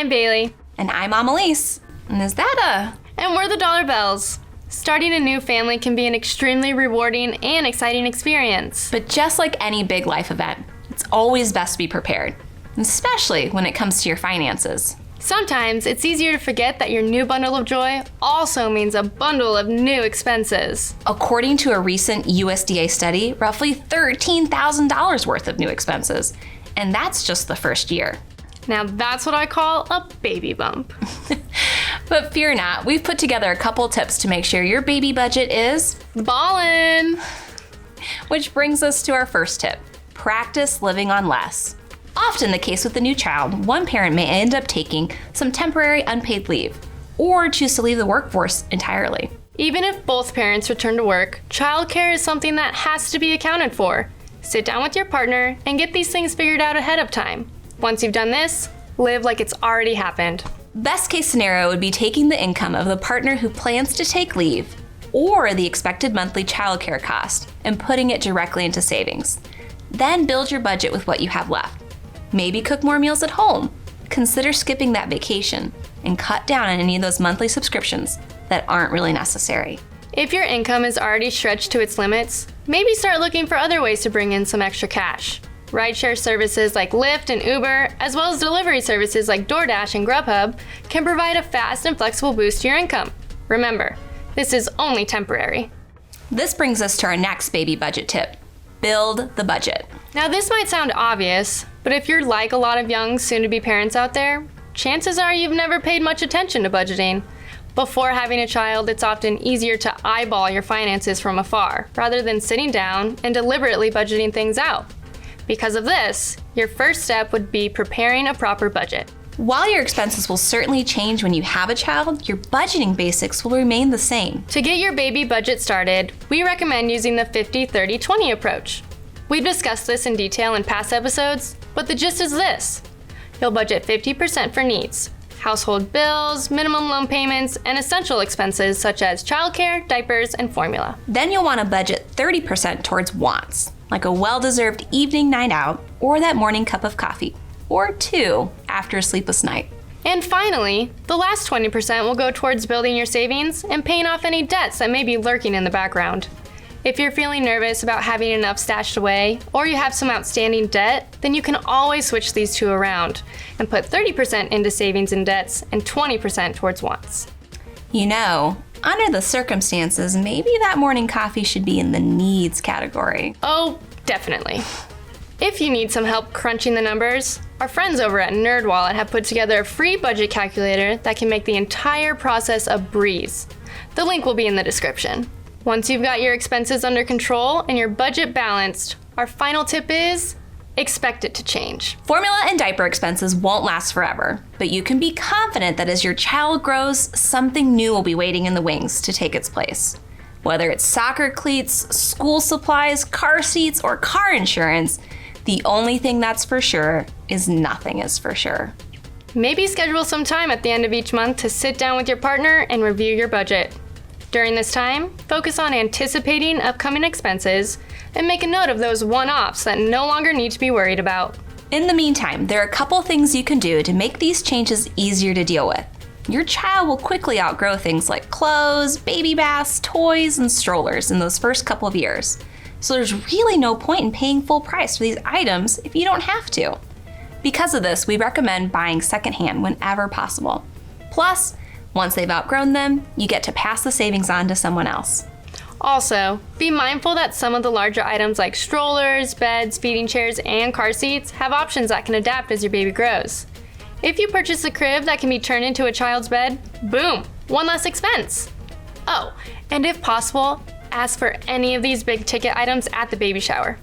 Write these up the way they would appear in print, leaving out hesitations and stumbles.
I'm Bailey. And I'm Amelis. And is that And we're the Dollar Bells. Starting a new family can be an extremely rewarding and exciting experience. But just like any big life event, it's always best to be prepared, especially when it comes to your finances. Sometimes it's easier to forget that your new bundle of joy also means a bundle of new expenses. According to a recent USDA study, roughly $13,000 worth of new expenses. And that's just the first year. Now that's what I call a baby bump. But fear not, we've put together a couple tips to make sure your baby budget is ballin'. Which brings us to our first tip: practice living on less. Often the case with a new child, one parent may end up taking some temporary unpaid leave or choose to leave the workforce entirely. Even if both parents return to work, childcare is something that has to be accounted for. Sit down with your partner and get these things figured out ahead of time. Once you've done this, live like it's already happened. Best case scenario would be taking the income of the partner who plans to take leave or the expected monthly childcare cost and putting it directly into savings. Then build your budget with what you have left. Maybe cook more meals at home. Consider skipping that vacation and cut down on any of those monthly subscriptions that aren't really necessary. If your income is already stretched to its limits, maybe start looking for other ways to bring in some extra cash. Rideshare services like Lyft and Uber, as well as delivery services like DoorDash and Grubhub, can provide a fast and flexible boost to your income. Remember, this is only temporary. This brings us to our next baby budget tip: build the budget. Now this might sound obvious, but if you're like a lot of young, soon-to-be parents out there, chances are you've never paid much attention to budgeting. Before having a child, it's often easier to eyeball your finances from afar, rather than sitting down and deliberately budgeting things out. Because of this, your first step would be preparing a proper budget. While your expenses will certainly change when you have a child, your budgeting basics will remain the same. To get your baby budget started, we recommend using the 50-30-20 approach. We've discussed this in detail in past episodes, but the gist is this: you'll budget 50% for needs, household bills, minimum loan payments, and essential expenses such as childcare, diapers, and formula. Then you'll want to budget 30% towards wants, like a well-deserved evening night out or that morning cup of coffee, or two after a sleepless night. And finally, the last 20% will go towards building your savings and paying off any debts that may be lurking in the background. If you're feeling nervous about having enough stashed away, or you have some outstanding debt, then you can always switch these two around and put 30% into savings and debts and 20% towards wants. You know, under the circumstances, maybe that morning coffee should be in the needs category. Oh, definitely. If you need some help crunching the numbers, our friends over at NerdWallet have put together a free budget calculator that can make the entire process a breeze. The link will be in the description. Once you've got your expenses under control and your budget balanced, our final tip is expect it to change. Formula and diaper expenses won't last forever, but you can be confident that as your child grows, something new will be waiting in the wings to take its place. Whether it's soccer cleats, school supplies, car seats, or car insurance, the only thing that's for sure is nothing is for sure. Maybe schedule some time at the end of each month to sit down with your partner and review your budget. During this time, focus on anticipating upcoming expenses and make a note of those one-offs that no longer need to be worried about. In the meantime, there are a couple things you can do to make these changes easier to deal with. Your child will quickly outgrow things like clothes, baby baths, toys, and strollers in those first couple of years. So there's really no point in paying full price for these items if you don't have to. Because of this, we recommend buying secondhand whenever possible. Plus, once they've outgrown them, you get to pass the savings on to someone else. Also, be mindful that some of the larger items like strollers, beds, feeding chairs, and car seats have options that can adapt as your baby grows. If you purchase a crib that can be turned into a child's bed, boom, one less expense. Oh, and if possible, ask for any of these big ticket items at the baby shower.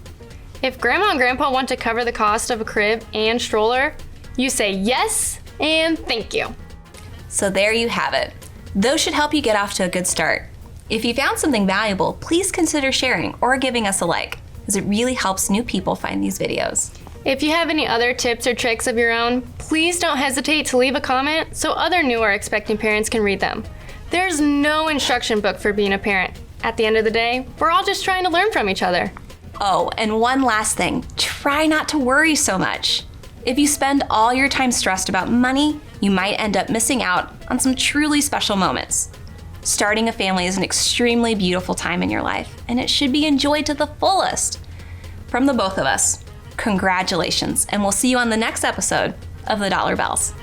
If grandma and grandpa want to cover the cost of a crib and stroller, you say yes and thank you. So there you have it. Those should help you get off to a good start. If you found something valuable, please consider sharing or giving us a like, as it really helps new people find these videos. If you have any other tips or tricks of your own, please don't hesitate to leave a comment so other new or expecting parents can read them. There's no instruction book for being a parent. At the end of the day, we're all just trying to learn from each other. Oh, and one last thing, try not to worry so much. If you spend all your time stressed about money, you might end up missing out on some truly special moments. Starting a family is an extremely beautiful time in your life, and it should be enjoyed to the fullest. From the both of us, congratulations, and we'll see you on the next episode of The Dollar Bells.